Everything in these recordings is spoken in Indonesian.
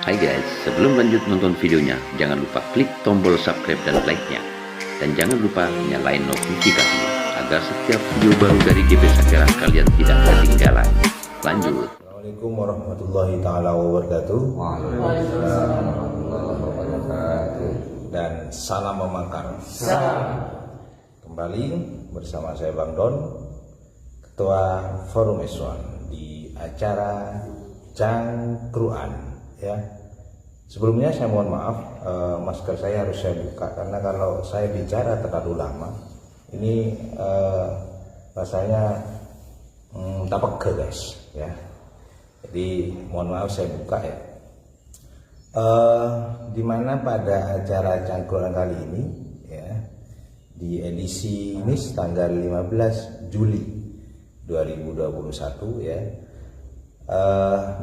Hai guys, sebelum lanjut nonton videonya, jangan lupa klik tombol subscribe dan like-nya. Dan jangan lupa nyalain notifikasinya, agar setiap video baru dari GP Sakera kalian tidak ketinggalan. Lanjut. Assalamualaikum warahmatullahi taala wabarakatuh. Dan salam memakar. Kembali bersama saya Bang Don, Ketua Forum S1 di acara Cangkruan. Ya, sebelumnya saya mohon maaf, masker saya harus saya buka karena kalau saya bicara terlalu lama, ini rasanya tak peka guys. Ya, jadi mohon maaf saya buka ya. Dimana pada acara Cangkruan kali ini, ya, di edisi ini tanggal 15 Juli 2021 ya.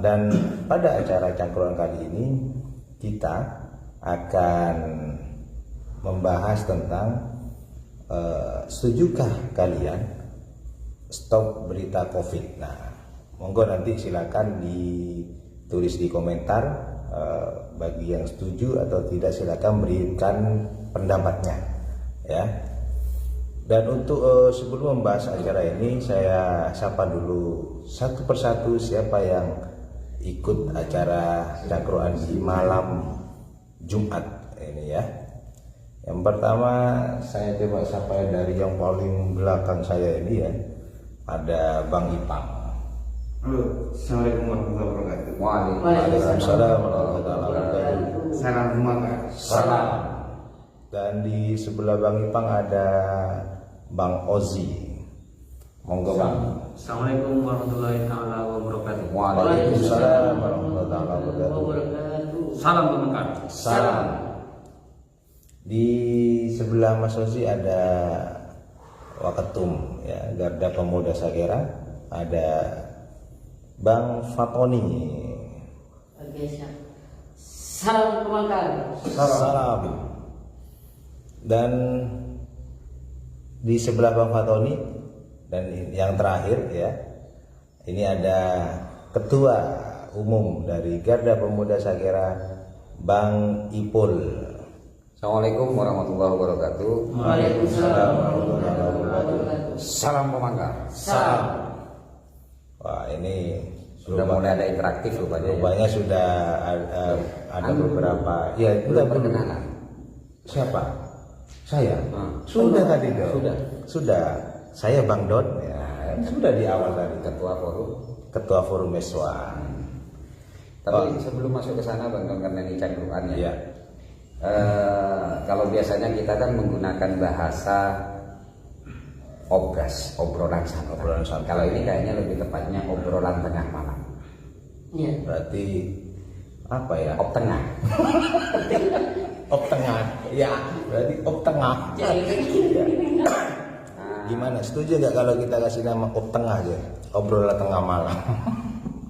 Dan pada acara Cangkruan kali ini kita akan membahas tentang setujukah kalian stop berita COVID. Nah, monggo nanti silakan ditulis di komentar, bagi yang setuju atau tidak silakan berikan pendapatnya ya. Dan untuk sebelum membahas acara ini, saya sapa dulu satu persatu siapa yang ikut acara Cangkruan di malam Jumat ini ya. Yang pertama saya coba sapa dari yang paling belakang saya ini ya, ada Bang Ipang. Halo, assalamualaikum warahmatullahi wabarakatuh. Waalaikumsalam warahmatullahi wabarakatuh. Salam semangat. Salam. Dan di sebelah Bang Ipang ada Bang Ozi. Monggo Bang. Assalamualaikum warahmatullahi wabarakatuh. Waalaikumsalam warahmatullahi wabarakatuh. Salam pemekar. Salam. Di sebelah Mas Ozi ada Waketum ya, Garda Pemuda Sakera, ada Bang Fatoni. Salam pemekar. Salam. Dan di sebelah Bang Fatoni dan yang terakhir ya, ini ada Ketua Umum dari Garda Pemuda Sakera, Bang Ipul. Assalamualaikum warahmatullahi wabarakatuh. Waalaikumsalam warahmatullahi wabarakatuh. Salam pemangkar. Salam. Wah, ini Sudah mulai ada interaktif rupanya. rupanya sudah ada beberapa. Ya, kita perkenalan. Siapa? Saya. Sudah Tadi dong. Sudah. Saya Bang Don ya. Sudah di awal tadi. Ketua Forum S1. Tapi sebelum masuk ke sana Bang Don, karena ini Cangkruan ya. Iya. Kalau biasanya kita kan menggunakan bahasa obrolan santai. Kalau ini kayaknya lebih tepatnya obrolan tengah malam. Iya. Berarti apa ya? Ob tengah. Op tengah. Ya, berarti op tengah. Ya. Gimana? Setuju nggak kalau kita kasih nama op tengah aja? Obrolan tengah malam.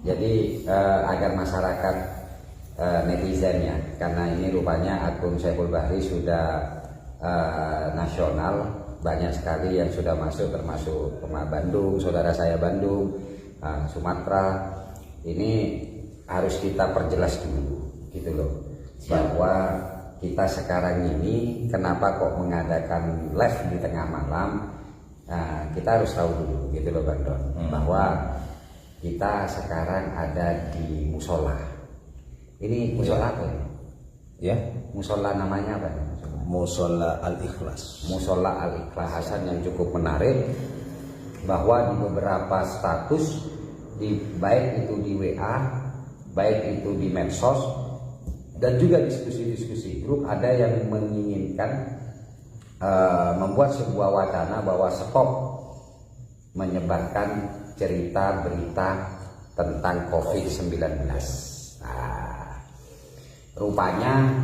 Jadi agar masyarakat netizen ya, karena ini rupanya akun Saiful Bahri sudah nasional, banyak sekali yang sudah masuk, termasuk pemain Bandung, saudara saya Bandung, Sumatera. Ini harus kita perjelas dulu gitu loh, bahwa kita sekarang ini kenapa kok mengadakan live di tengah malam. Nah, kita harus tahu dulu gitu loh Bang Don, bahwa kita sekarang ada di musola. Ini musola apa ya? Musola namanya apa? Musola Al-Ikhlas. Musola Al-Ikhlasan yang cukup menarik, bahwa di beberapa status baik itu di WA, baik itu di medsos, dan juga diskusi-diskusi grup, ada yang menginginkan membuat sebuah wacana bahwa stop menyebarkan cerita berita tentang COVID-19. Nah, rupanya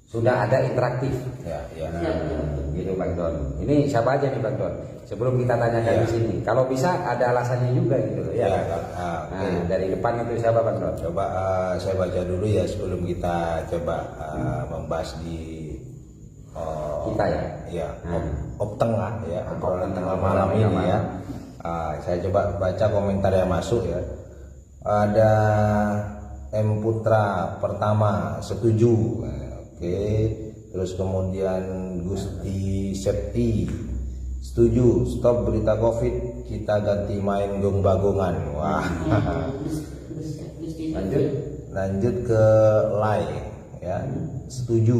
sudah ada interaktif Ya. gitu Bang Don. Ini siapa aja nih Bang Don? Sebelum kita tanyakan di sini, kalau bisa ada alasannya juga gitu loh ya. Nah, dari depan itu siapa Bang Don? Coba saya baca dulu ya sebelum kita coba membahas di kita ya. Ya, op tengah ya, obrolan tengah malam ini ya. Saya coba baca komentar yang masuk ya. Ada M Putra pertama setuju. Oke. Terus kemudian Gusti Septi setuju, stop berita COVID, kita ganti main gong-bagongan. Wah. Lanjut ke Lai ya, setuju.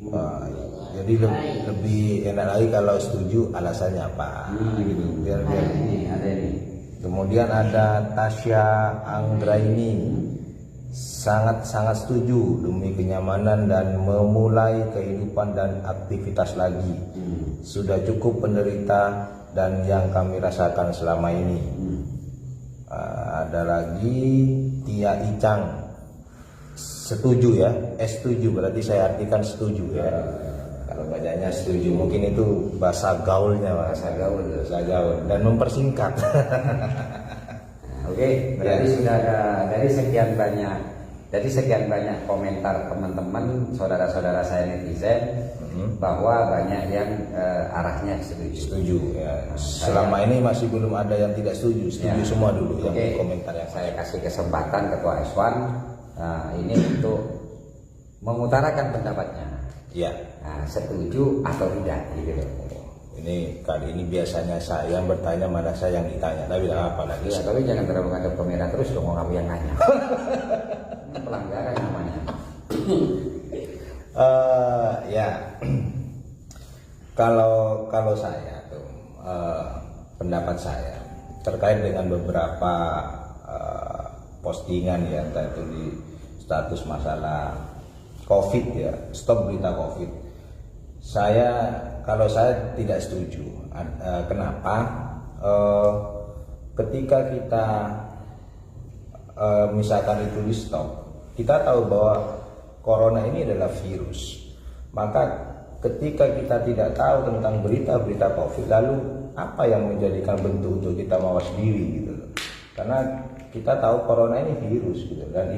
Wah, jadi lebih enak lagi kalau setuju alasannya apa gitu. Biar Ini ada ini. Kemudian ada Tasya Anggraini, sangat-sangat setuju demi kenyamanan dan memulai kehidupan dan aktivitas lagi. Sudah cukup penderita dan yang kami rasakan selama ini. Ada lagi Tia Icang, setuju ya, setuju berarti saya artikan setuju ya. Kalau bacanya setuju, mungkin itu bahasa gaulnya, Bahasa gaul. dan mempersingkat. Oke, berarti sudah ada dari sekian banyak komentar teman-teman, saudara-saudara saya netizen, bahwa banyak yang arahnya setuju. Setuju ya. Selama ini masih belum ada yang tidak setuju. Setuju Ya. semua dulu yang Oke, komentar yang saya kasih kesempatan Ketua Eswan ini untuk mengutarakan pendapatnya. ya. Nah, setuju atau tidak gitu loh. Ini kali ini biasanya saya yang bertanya, malah saya yang ditanya. Tapi tidak apa lagi. Iya, tapi jangan terlalu ngadep kamera terus dong, orang yang nanya. Ini pelanggaran namanya. Ya. Kalau saya tuh pendapat saya terkait dengan beberapa postingan ya, entah itu di status masalah COVID ya, stop berita COVID. Kalau saya tidak setuju. Kenapa? Ketika kita misalkan itu di stop, kita tahu bahwa corona ini adalah virus. Maka ketika kita tidak tahu tentang berita-berita COVID, lalu apa yang menjadikan bentuk untuk kita mawas diri gitu loh. Karena kita tahu corona ini virus gitu, dan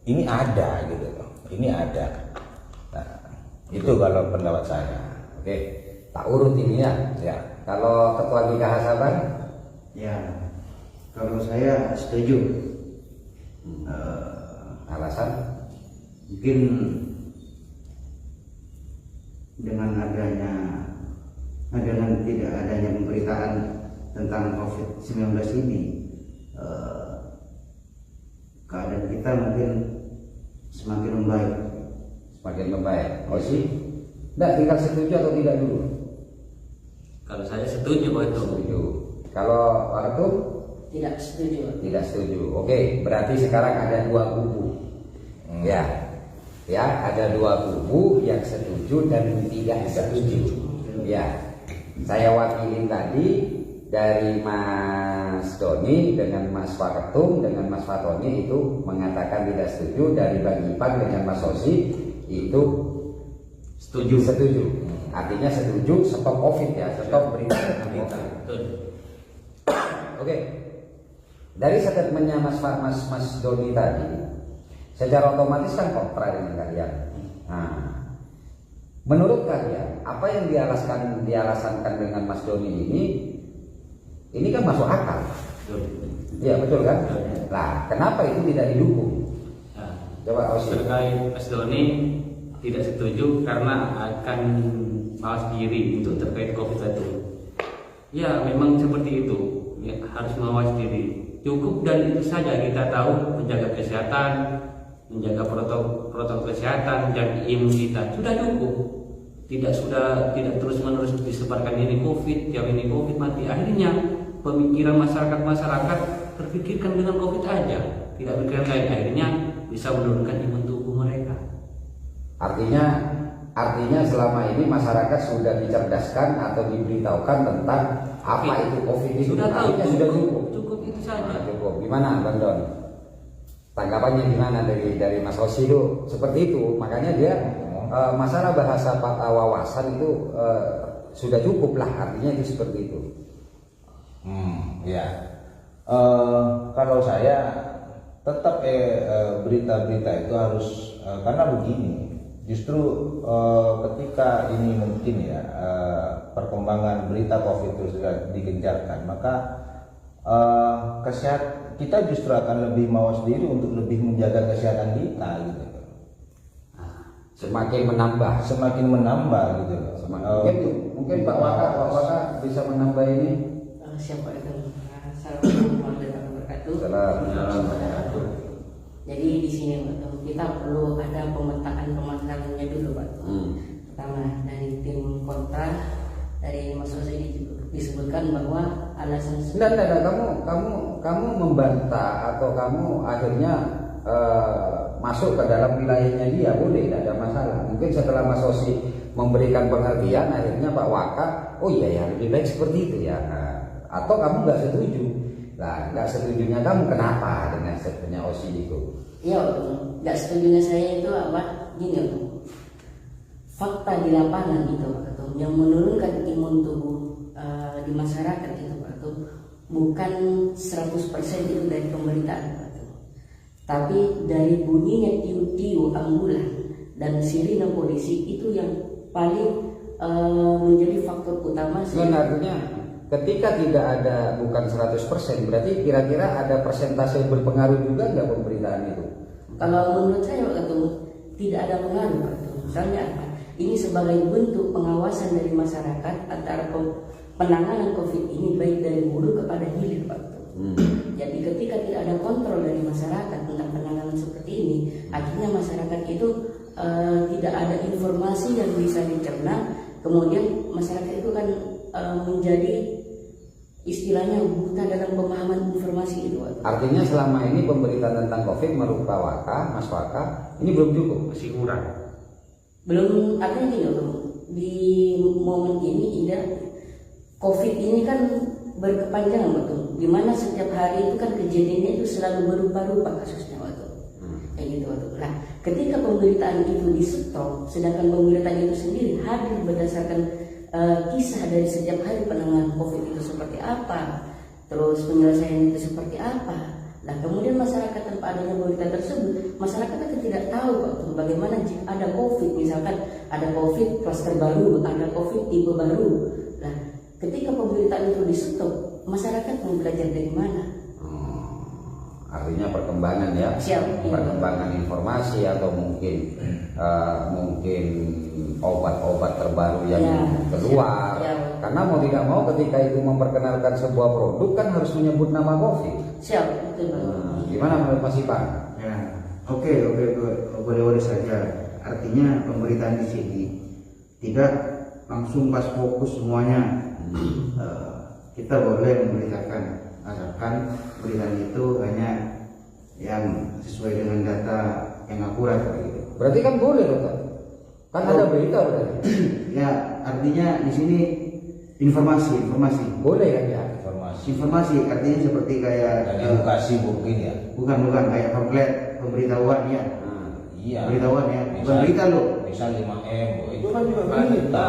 ini ada gitu loh. Ini ada. Nah, itu kalau pendapat saya. Oke, tak urut ini ya. Ya. Kalau Ketua Gika Hasaban, Ya, kalau saya setuju. alasan Mungkin dengan tidak adanya pemberitaan tentang COVID-19 ini, keadaan kita mungkin semakin membaik. semakin membaik. Sih, tidak tinggal setuju atau tidak dulu? Kalau saya setuju Pak itu. Setuju. Kalau waktu Tidak setuju. tidak setuju. Oke, berarti sekarang ada dua kubu. Ya, ada dua kubu yang setuju dan tidak setuju. Ya, saya wakilin tadi dari Mas Doni dengan Mas Waketum dengan Mas Fatoni itu mengatakan tidak setuju. Dari Bang Ipan dengan Mas Sosi itu Setuju. Setuju. Artinya setuju stop COVID ya, stop berita tentang COVID. Betul. Oke. Dari statementnya Mas Doni tadi, secara otomatis kan kontra dengan kalian. Nah, menurut kalian apa yang dialasankan dengan Mas Doni ini kan masuk akal. Betul. Iya betul kan? Nah, kenapa itu tidak didukung? Nah, Coba Osi. terkait Mas Doni tidak setuju karena akan mawas diri untuk terkait COVID itu. Ya memang seperti itu, ya, harus mawas diri. Cukup dari itu saja kita tahu menjaga kesehatan, menjaga protokol kesehatan, menjaga imunitas sudah cukup. Tidak terus menerus disebarkan ini COVID, yang ini COVID mati. Akhirnya pemikiran masyarakat terpikirkan dengan COVID aja, tidak pikiran lain. Akhirnya bisa menurunkan imun tubuh mereka. Artinya selama ini masyarakat sudah dicerdaskan atau diberitahukan tentang apa itu COVID itu. Sudah tahu, Artinya sudah cukup. cukup itu saja. Nah, cukup. Gimana Bang Don? Tanggapannya gimana dari Mas Osi itu? Seperti itu. Makanya dia masalah bahasa wawasan itu sudah cukup lah. Artinya itu seperti itu. Ya. Kalau saya tetap berita-berita itu harus karena begini. Justru ketika ini mungkin ya perkembangan berita COVID itu sudah digencarkan, maka kita justru akan lebih mawas diri untuk lebih menjaga kesehatan kita gitu. Semakin menambah gitu. Mungkin Pak Waka bisa menambah ini. Siapa itu? Assalamualaikum warahmatullahi wabarakatuh. Assalamualaikum. Jadi di sini Pak, kita perlu ada pemetaan permasalahannya dulu Pak. Pertama dari tim kontra, dari Mas Osi disebutkan bahwa alasan Tidak, kamu membantah atau kamu akhirnya masuk ke dalam wilayahnya dia, boleh, tidak ada masalah. Mungkin setelah Mas Osi memberikan pengertian, akhirnya Pak Waka, oh iya ya lebih baik seperti itu ya. Atau kamu nggak setuju? Nah, nggak setujunya kamu kenapa dengan statementnya Osi itu? Iya, nggak setujunya saya itu apa? Gini, fakta di lapangan itu Pak, yang menurunkan imun tubuh di masyarakat itu Pak, bukan 100% itu dari pemberitaan Pak, tapi dari bunyinya tiu-tiu ambulan dan sirine polisi itu yang paling menjadi faktor utama. Artinya ketika tidak ada bukan 100%, berarti kira-kira ada persentase yang berpengaruh juga nggak pemberitaan itu? Kalau menurut saya Pak, tidak ada pengaruh Pak. Misalnya apa? Ini sebagai bentuk pengawasan dari masyarakat antara penanganan COVID ini baik dari hulu kepada hilir Pak. Jadi ketika tidak ada kontrol dari masyarakat tentang penanganan seperti ini, akhirnya masyarakat itu tidak ada informasi yang bisa dicerna, kemudian masyarakat itu kan menjadi istilahnya buta dalam pemahaman informasi itu. Artinya selama ini pemberitaan tentang COVID menurut Pak Waka, Mas Waka, ini belum cukup, masih kurang. Belum, artinya gini di momen ini COVID ini kan berkepanjangan betul, dimana setiap hari itu kan kejadiannya itu selalu berubah-ubah kasusnya waktu kayak gitu waktu. Nah, ketika pemberitaan itu di stop, sedangkan pemberitaan itu sendiri hadir berdasarkan kisah dari setiap hari penanganan COVID itu seperti apa, terus penyelesaian itu seperti apa. Nah, kemudian masyarakat tanpa adanya berita tersebut, masyarakat akan tidak tahu bagaimana jika ada COVID, misalkan ada COVID klaster baru, ada COVID tipe baru. Nah, ketika pemberitaan itu di stop, masyarakat mau belajar dari mana? Artinya perkembangan ya, perkembangan informasi atau mungkin obat-obat terbaru yang keluar. Karena mau tidak mau ketika itu memperkenalkan sebuah produk kan harus menyebut nama COVID. Gimana menurut Mas Ipang? Ya, oke, boleh saja. Artinya pemberitaan di sini tidak langsung pas fokus semuanya. Kita boleh memberitakan, asalkan beritaan itu hanya yang sesuai dengan data yang akurat gitu. Berarti kan boleh dong, kan ada berita berarti. Ya, artinya di sini informasi boleh kan ya? Informasi artinya seperti kayak edukasi mungkin ya. Bukan kayak pamflet pemberitahuan ya. Iya. Pemberitahuan ya. Bukan berita loh. Misal 5M itu kan juga berita.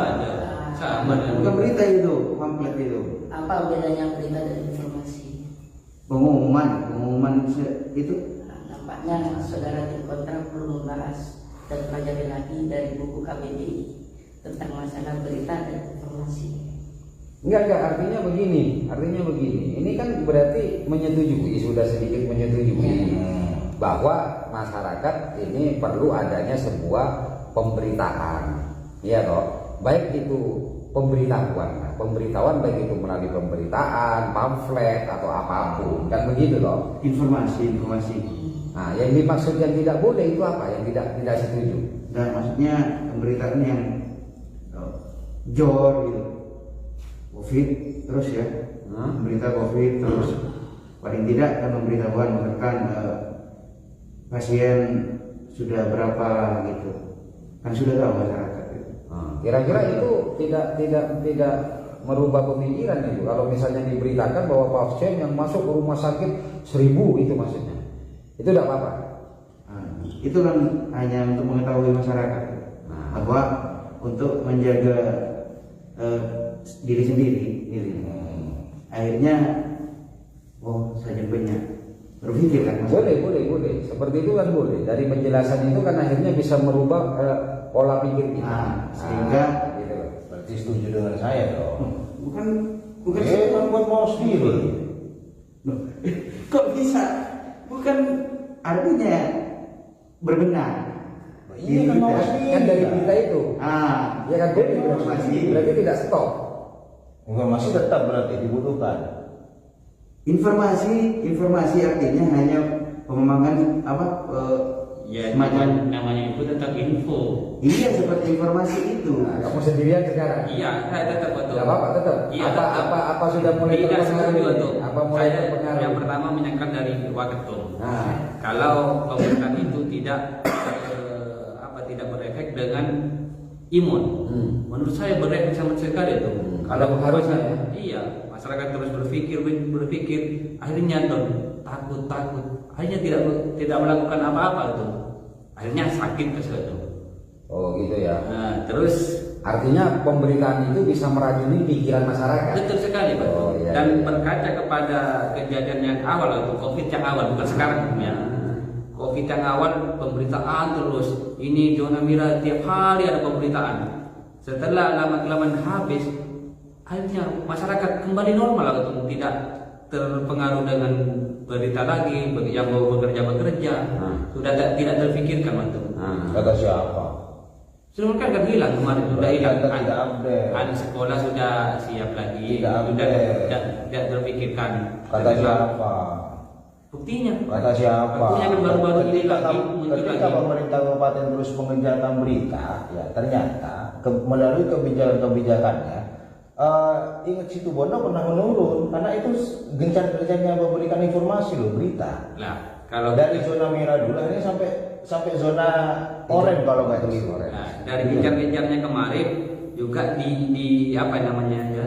Sama dengan Bukan berita itu, pamflet itu. Apa bedanya berita dan informasi? Pengumuman itu. Nah, nampaknya saudara tim kontra perlu membahas dan pelajari lagi dari buku KBBI tentang masalah berita dan informasi. Enggak, artinya begini. Ini kan berarti menyetujui, sudah sedikit menyetujui bahwa masyarakat ini perlu adanya sebuah pemberitaan. Iya toh? Baik itu pemberitahuan baik itu melalui pemberitaan, pamflet atau apapun. Kan begitu toh? Informasi. Nah, yang dimaksud yang tidak boleh itu apa? Yang tidak setuju. Dan maksudnya pemberitaan yang jor gitu. COVID terus ya, berita COVID terus, paling tidak kan memberitahuan misalkan pasien sudah berapa gitu, kan sudah tahu masyarakat gitu. Kira-kira itu tidak merubah pemikiran itu. Kalau misalnya diberitakan bahwa pasien yang masuk ke rumah sakit 1000 itu maksudnya, itu tidak apa-apa. Itu kan hanya untuk mengetahui masyarakat bahwa untuk menjaga diri sendiri gitu. Akhirnya saya banyak berpikir kan boleh seperti itu kan boleh. Dari penjelasan itu kan akhirnya bisa merubah pola pikir kita sehingga gitu. Berarti setuju dengan saya dong. bukan Buat mau sendiri. Loh, kok bisa? Bukan artinya berbenah. Iya kan mau kan dari berita itu. Ya kan dari informasi. Berarti tidak stop. Informasi tetap berarti dibutuhkan. Informasi artinya hanya pemamangan Ya, semacam namanya itu tetap info. iya seperti informasi itu. Nah, kamu sendirian sekarang. Iya, saya tetap betul. Tidak apa-apa tetap. Iya, Apa sudah mulai tidak terpengaruh? setuju tuh. Apa mulai Saya terpengaruh? yang pertama menyangkal dari Waketum. Nah, Kalau pemerintahan itu tidak tidak berefek dengan imun. Menurut saya berefek sama sekali itu. Kalau harusnya ya. Iya, masyarakat terus berpikir, akhirnya takut, akhirnya tidak melakukan apa-apa itu. Akhirnya sakit itu. Oh gitu ya. Nah, terus Artinya pemberitaan itu bisa meracuni pikiran masyarakat. betul sekali Pak. Oh, iya, Dan iya. berkaca kepada kejadian yang awal itu COVID yang awal bukan sekarang ya. COVID yang awal pemberitaan terus ini zona merah tiap hari ada pemberitaan. Setelah lama-kelamaan habis akhirnya masyarakat kembali normal itu tidak terpengaruh dengan berita lagi yang mau bekerja sudah tidak terpikirkan itu. Kata siapa? Sudah kan hilang kemarin sudah hilang. Tidak update. Anak sekolah sudah siap lagi, Tidak sudah update. tidak terpikirkan. Kata siapa? Buktinya. Kata siapa? Buktinya kan baru-baru ini lagi muncul Ketika lagi. pemerintah kabupaten terus mengencarkan berita, ya ternyata melalui kebijakannya, ingat Situbondo pernah menurun karena itu gencar-gencarnya memberikan informasi loh berita. Lah, kalau Dari zona merah dulu ini sampai zona oranye kalau nggak keliru. nah, dari gencar-gencarnya kemarin juga di apa namanya ya,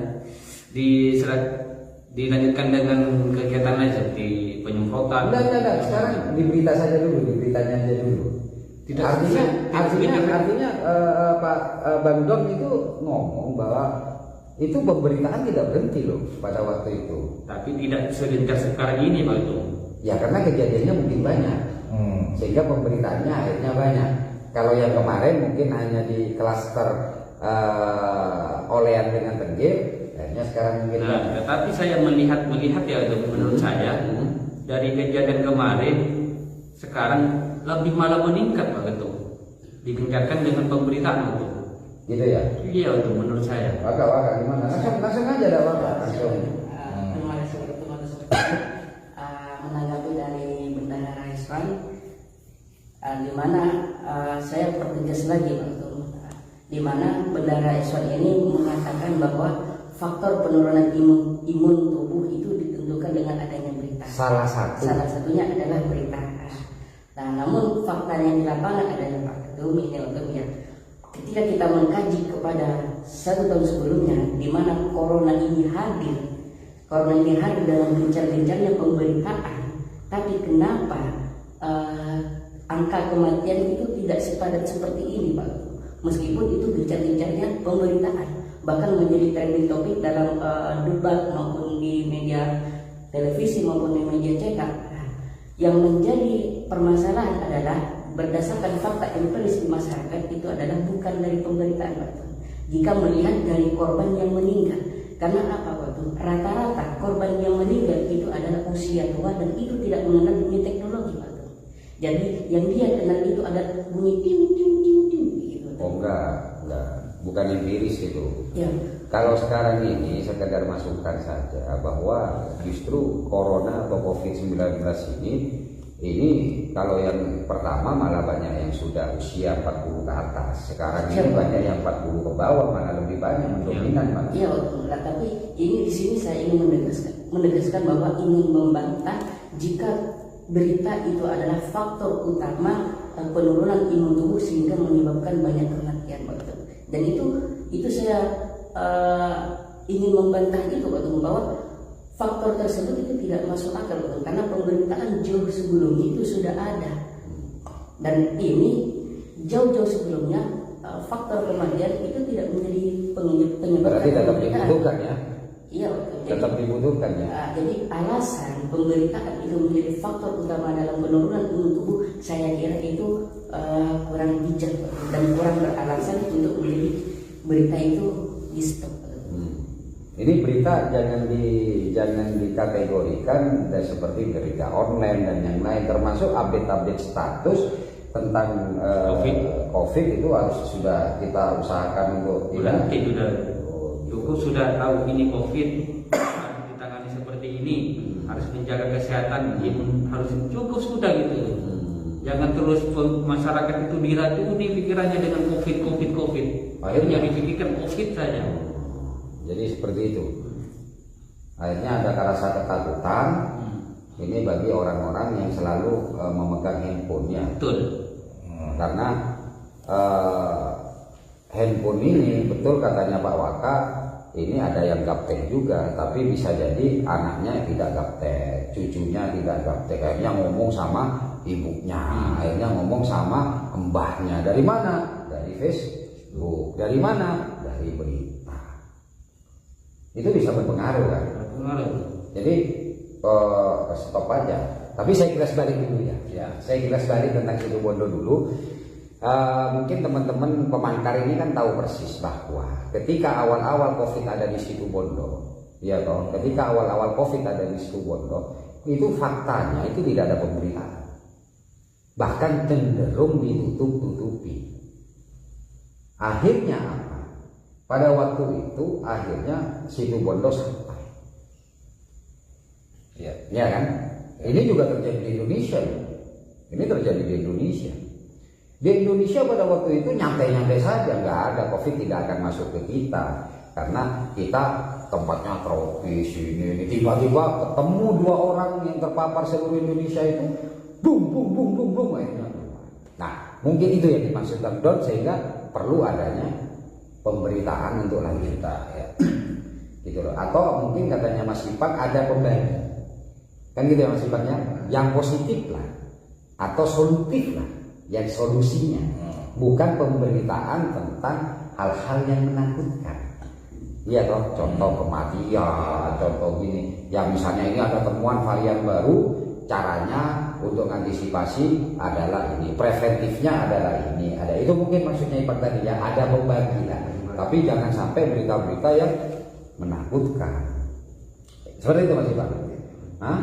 dilanjutkan dengan kegiatan lain seperti penyemprotan. Enggak. Sekarang di berita saja dulu, di beritanya aja dulu. Tidak, Artinya Pak Bang Don itu ngomong bahwa itu pemberitaan tidak berhenti loh pada waktu itu. Tapi tidak segencar sekarang ini Pak itu. Ya karena kejadiannya mungkin banyak, sehingga pemberitaannya akhirnya banyak. Kalau yang kemarin mungkin hanya di klaster olean dengan tenggel, akhirnya sekarang mungkin Nah, banyak. tetapi saya melihat ya itu menurut saya dari kejadian kemarin sekarang lebih malah meningkat Pak itu. Digencarkan dengan pemberitaan itu. Gitu ya. Iya itu menurut saya. Waka gimana? Langsung aja dah Waka. Langsung. Terima kasih. Menanggapi dari Bendahara Iswan, di mana saya pertegas lagi Pak Ketum, di mana Bendahara Iswan ini mengatakan bahwa faktor penurunan imun tubuh itu ditentukan dengan adanya berita. Salah satunya adalah berita. Nah, namun faktanya di lapangan adalah Pak Ketum ini untuk ya. Ketika kita mengkaji kepada 1 tahun sebelumnya, di mana corona ini hadir dalam gencar-gencarnya pemberitaan, tapi kenapa angka kematian itu tidak sepadat seperti ini Pak? Meskipun itu gencar-gencarnya pemberitaan, bahkan menjadi trending topik dalam debat maupun di media televisi maupun di media cetak. Yang menjadi permasalahan adalah berdasarkan fakta empiris di masyarakat itu adalah bukan dari pemberitaan Pak. Jika melihat dari korban yang meninggal, karena apa Pak? Rata-rata korban yang meninggal itu adalah usia tua dan itu tidak mengenal dunia teknologi Pak. Jadi yang dia kenal itu adalah bunyi ting gitu. Oh enggak, bukan empiris itu. Ya. Kalau sekarang ini sekedar masukan saja bahwa justru corona atau COVID-19 ini kalau yang pertama malah banyak yang sudah usia 40 ke atas. Sekarang ini banyak yang 40 ke bawah, malah lebih banyak mendominan Pak. Iya betul. Nah, tapi ini di sini saya ingin menegaskan bahwa ingin membantah jika berita itu adalah faktor utama penurunan imun tubuh sehingga menyebabkan banyak kematian Pak. Dan itu saya ingin membantah itu Pak, bahwa faktor tersebut itu tidak masuk akal karena pemberitaan jauh sebelumnya itu sudah ada, dan ini jauh sebelumnya faktor kematian itu tidak menjadi penyebab. Berarti tetap dibutuhkan ya? Iya betul. Tetap dibutuhkan ya? Jadi alasan pemberitaan itu menjadi faktor utama dalam penurunan imun tubuh, saya kira itu kurang bijak dan kurang beralasan untuk menjadi berita itu di stop. Ini berita jangan dikategorikan seperti berita online dan yang lain, termasuk update status tentang COVID itu harus sudah kita usahakan untuk bulan sudah cukup sudah tahu ini COVID harus ditangani seperti ini, harus menjaga kesehatan, harus cukup sudah gitu. Jangan terus masyarakat itu diracuni pikirannya dengan COVID. Akhirnya dipikirkan COVID saja. Jadi seperti itu. Akhirnya ada rasa ketakutan. Ini bagi orang-orang yang selalu memegang handphonenya. Betul. Karena handphone ini betul katanya Pak Waka, ini ada yang gaptek juga, tapi bisa jadi anaknya tidak gaptek, cucunya tidak gaptek. Akhirnya ngomong sama ibunya, akhirnya ngomong sama mbahnya. Dari mana? Dari Facebook. Dari mana? Dari berita. Itu bisa berpengaruh kan? Berpengaruh. Jadi stop aja. Tapi saya kilas balik dulu ya. Saya kilas balik tentang Situbondo dulu. Mungkin teman-teman pemangkar ini kan tahu persis bahwa ketika awal-awal COVID ada di Situbondo, ya toh, ketika awal-awal COVID ada di Situbondo, itu faktanya itu tidak ada pemberitaan. Bahkan cenderung ditutup-tutupi. Akhirnya apa? Pada waktu itu akhirnya Situbondo sampai. Ya kan? Ini juga terjadi di Indonesia. Ini terjadi di Indonesia. Di Indonesia pada waktu itu nyantai-nyantai saja, nggak ada COVID tidak akan masuk ke kita karena kita tempatnya tropis ini. Tiba-tiba ketemu 2 orang yang terpapar seluruh Indonesia itu, bum akhirnya. Nah, mungkin itu yang dimaksud Bang Don, sehingga perlu adanya pemberitaan untuk lanjutan ya. Gitu loh. Atau mungkin katanya Mas Ipan ada pembagi. Kan gitu ya Mas Ipannya, yang positif lah atau solutif lah, yang solusinya, bukan pemberitaan tentang hal-hal yang menakutkan. Iya toh, contoh kematian, contoh gini. Ya misalnya ini ada temuan varian baru, caranya untuk antisipasi adalah ini, preventifnya adalah ini, ada itu mungkin maksudnya Ipan tadi ya, ada pembagi lah. Tapi jangan sampai berita-berita yang menakutkan. Seperti itu Mas Ipan. Nah,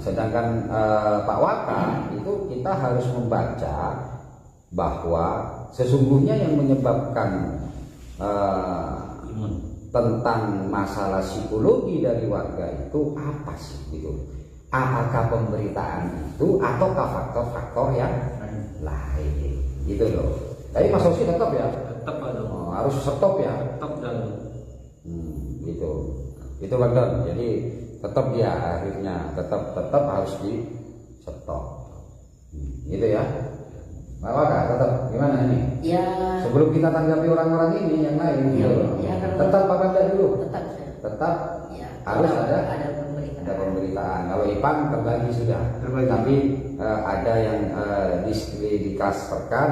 sedangkan Pak Waka itu kita harus membaca bahwa sesungguhnya yang menyebabkan tentang masalah psikologi dari warga itu apa sih gitu. Apakah pemberitaan itu ataukah faktor-faktor yang lain gitu loh. Tapi Mas Osi tetap ya, harus stop ya, Tetap dan gitu. Itu Bang Don. Jadi tetap ya akhirnya tetap harus di stop. Gitu ya. Mbak Waka tetap gimana ini? Ya. Sebelum kita tanggapi orang-orang ini yang lain, tetap apa enggak dulu? Tetap Ya, harus ada pemberitaan. pemberitaan. Kalau Ipan terbagi sudah, tapi ada yang diklasterkan,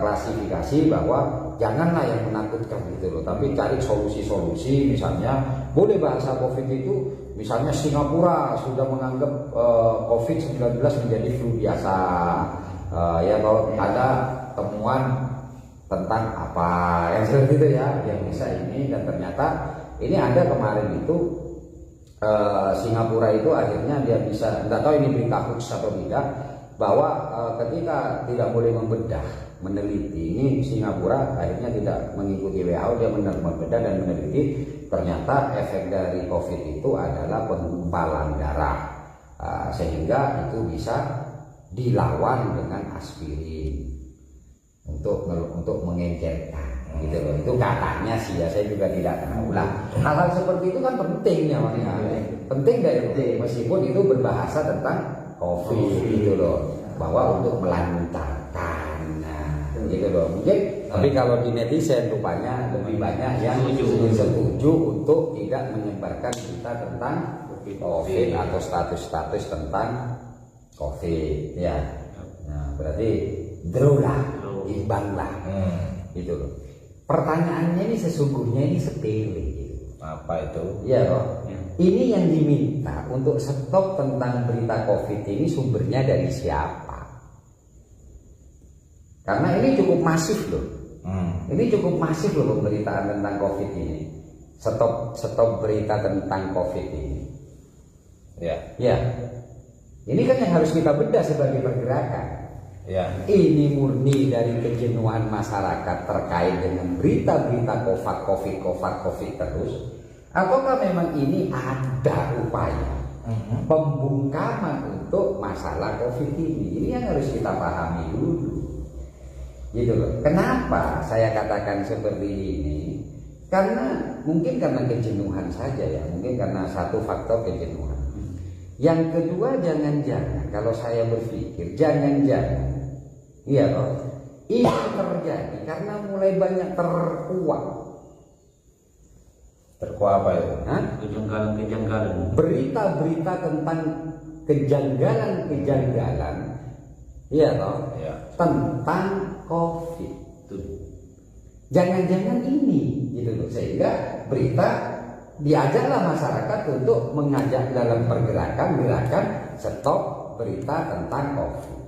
klasifikasi bahwa janganlah yang menakutkan gitu loh, tapi cari solusi-solusi. Misalnya boleh bahasa COVID itu, misalnya Singapura sudah menganggap COVID-19 menjadi flu biasa. Ya kalau ada temuan tentang apa yang seperti itu ya, yang bisa ini, dan ternyata ini ada kemarin itu Singapura itu akhirnya dia bisa, tidak tahu ini berita hoax atau tidak, bahwa ketika tidak boleh meneliti ini, Singapura akhirnya tidak mengikuti WHO, dia membedah dan meneliti, ternyata efek dari COVID itu adalah penggumpalan darah, sehingga itu bisa dilawan dengan aspirin untuk mengencerkan gitu loh. Itu katanya sih ya, saya juga tidak tahu lah. Hal-hal seperti itu kan penting ya Mas, penting dari meskipun itu berbahasa tentang COVID gitu loh, bahwa untuk melancarkan gitu loh. Mungkin tapi kalau di netizen rupanya lebih banyak yang setuju untuk tidak menyebarkan berita tentang COVID atau status-status tentang COVID ya. Nah, berarti draw lah, imbang lah gitu loh. Pertanyaannya ini sesungguhnya ini sepele gitu. Apa itu? Iya loh. Ini yang diminta untuk stop tentang berita COVID ini sumbernya dari siapa? Karena ini cukup masif loh. Ini cukup masif loh pemberitaan tentang COVID ini. Stop berita tentang COVID ini. Ya. Ini kan yang harus kita bedah sebagai pergerakan. Ini murni dari kejenuhan masyarakat terkait dengan berita-berita COVID terus, ataukah memang ini ada upaya pembungkaman untuk masalah COVID ini? Ini yang harus kita pahami dulu, gitu loh. Kenapa saya katakan seperti ini? Mungkin karena kejenuhan saja ya, mungkin karena satu faktor kejenuhan. Yang kedua, jangan-jangan kalau saya berpikir, jangan-jangan iya loh, ini terjadi karena mulai banyak terkuak apa itu? Kejanggalan. Berita-berita tentang kejanggalan, iya loh, tentang COVID. Jangan-jangan ini, gitu loh, sehingga berita diajaklah masyarakat untuk mengajak dalam gerakan stop berita tentang COVID.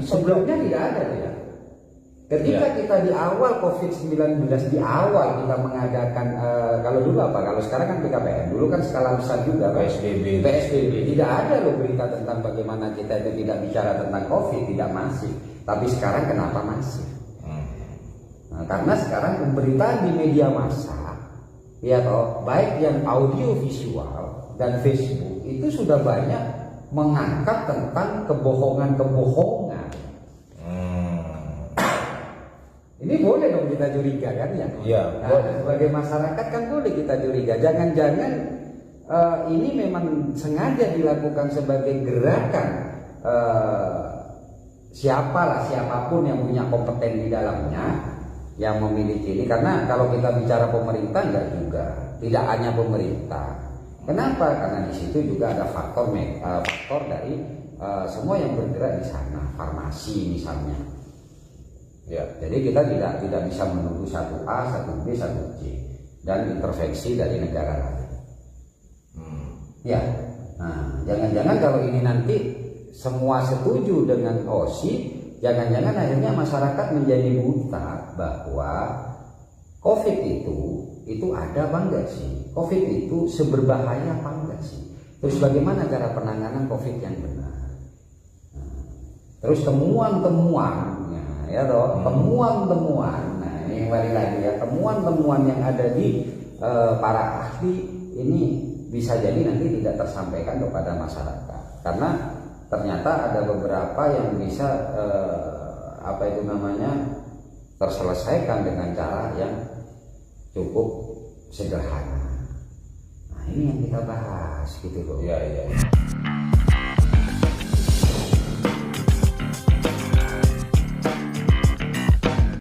Sebelumnya tidak ada ya. Ketika kita di awal COVID-19, di awal kita mengadakan kalau dulu apa? Kalau sekarang kan PKPM, dulu kan skala besar juga PSBB. Tidak ada loh berita tentang bagaimana kita itu tidak bicara tentang COVID, tidak masif. Tapi sekarang kenapa masif? Karena sekarang pemberitaan di media massa, ya toh, baik yang audio visual dan Facebook itu sudah banyak mengangkat tentang kebohongan. Ini boleh dong kita curiga kan ya? Iya. Sebagai masyarakat kan boleh kita curiga. Jangan-jangan ini memang sengaja dilakukan sebagai gerakan siapapun yang punya kompeten di dalamnya, yang memiliki ini. Karena kalau kita bicara pemerintah enggak juga, tidak hanya pemerintah. Kenapa? Karena di situ juga ada faktor dari semua yang bergerak di sana, farmasi misalnya. Jadi kita tidak bisa menuduh satu A, satu B, satu C, dan intervensi dari negara lain. Jangan-jangan kalau ini nanti semua setuju dengan OSI, jangan-jangan akhirnya masyarakat menjadi buta bahwa COVID itu ada apa enggak sih? COVID itu seberbahaya apa enggak sih? Terus bagaimana cara penanganan COVID yang benar? Terus temuan-temuannya, ya toh, temuan-temuan. Nah, ini kembali lagi ya, temuan-temuan yang ada di para ahli ini bisa jadi nanti tidak tersampaikan kepada masyarakat, karena ternyata ada beberapa yang bisa terselesaikan dengan cara yang cukup sederhana. Nah, ini yang kita bahas gitu loh. Iya.